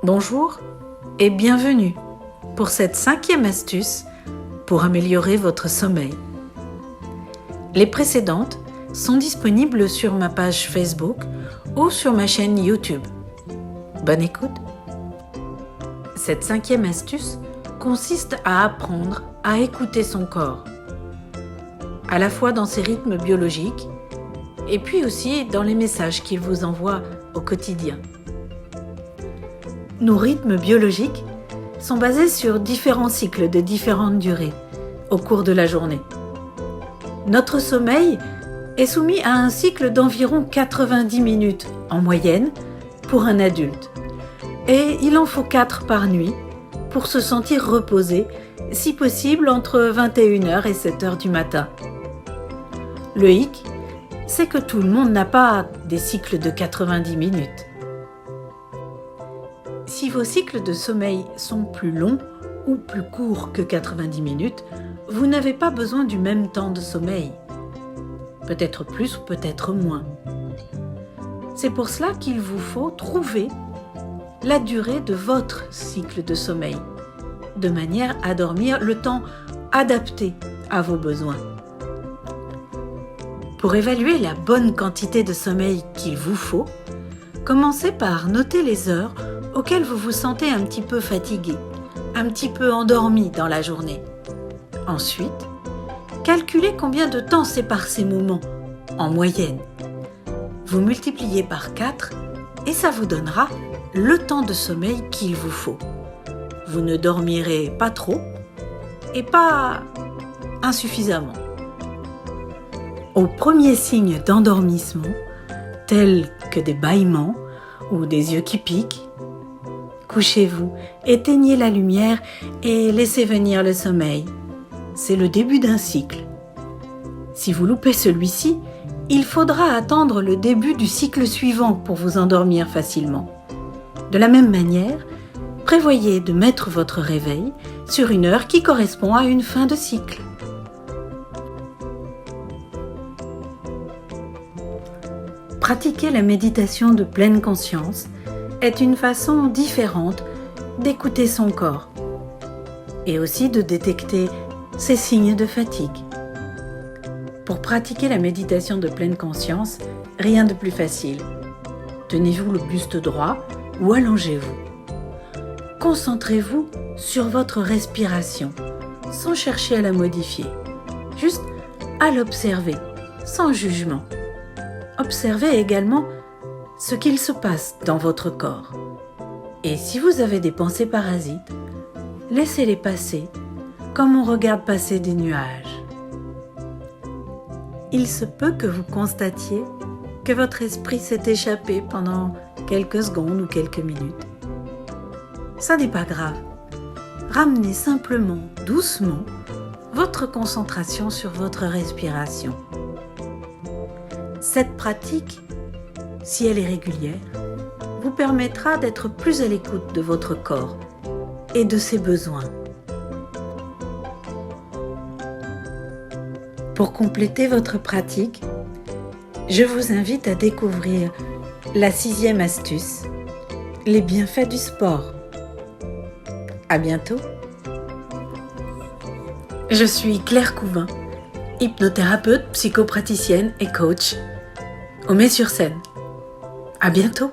Bonjour et bienvenue pour cette 5e astuce pour améliorer votre sommeil. Les précédentes sont disponibles sur ma page Facebook ou sur ma chaîne YouTube. Bonne écoute! Cette 5e astuce consiste à apprendre à écouter son corps, à la fois dans ses rythmes biologiques et puis aussi dans les messages qu'il vous envoie au quotidien. Nos rythmes biologiques sont basés sur différents cycles de différentes durées au cours de la journée. Notre sommeil est soumis à un cycle d'environ 90 minutes en moyenne pour un adulte. Et il en faut 4 par nuit pour se sentir reposé, si possible entre 21h et 7h du matin. Le hic, c'est que tout le monde n'a pas des cycles de 90 minutes. Si vos cycles de sommeil sont plus longs ou plus courts que 90 minutes, vous n'avez pas besoin du même temps de sommeil. Peut-être plus ou peut-être moins. C'est pour cela qu'il vous faut trouver la durée de votre cycle de sommeil, de manière à dormir le temps adapté à vos besoins. Pour évaluer la bonne quantité de sommeil qu'il vous faut, commencez par noter les heures auxquelles vous vous sentez un petit peu fatigué, un petit peu endormi dans la journée. Ensuite, calculez combien de temps séparent ces moments, en moyenne. Vous multipliez par 4 et ça vous donnera le temps de sommeil qu'il vous faut. Vous ne dormirez pas trop et pas insuffisamment. Aux premiers signes d'endormissement, tels que des bâillements ou des yeux qui piquent, couchez-vous, éteignez la lumière et laissez venir le sommeil. C'est le début d'un cycle. Si vous loupez celui-ci, il faudra attendre le début du cycle suivant pour vous endormir facilement. De la même manière, prévoyez de mettre votre réveil sur une heure qui correspond à une fin de cycle. Pratiquer la méditation de pleine conscience est une façon différente d'écouter son corps et aussi de détecter ses signes de fatigue. Pour pratiquer la méditation de pleine conscience, rien de plus facile. Tenez-vous le buste droit ou allongez-vous. Concentrez-vous sur votre respiration, sans chercher à la modifier, juste à l'observer, sans jugement. Observez également ce qu'il se passe dans votre corps. Et si vous avez des pensées parasites, laissez-les passer, comme on regarde passer des nuages. Il se peut que vous constatiez que votre esprit s'est échappé pendant quelques secondes ou quelques minutes. Ça n'est pas grave. Ramenez simplement, doucement, votre concentration sur votre respiration. Cette pratique, si elle est régulière, vous permettra d'être plus à l'écoute de votre corps et de ses besoins. Pour compléter votre pratique, je vous invite à découvrir la 6e astuce, les bienfaits du sport. À bientôt. Je suis Claire Couvin, hypnothérapeute, psychopraticienne et coach au Mets-sur-Seine. À bientôt.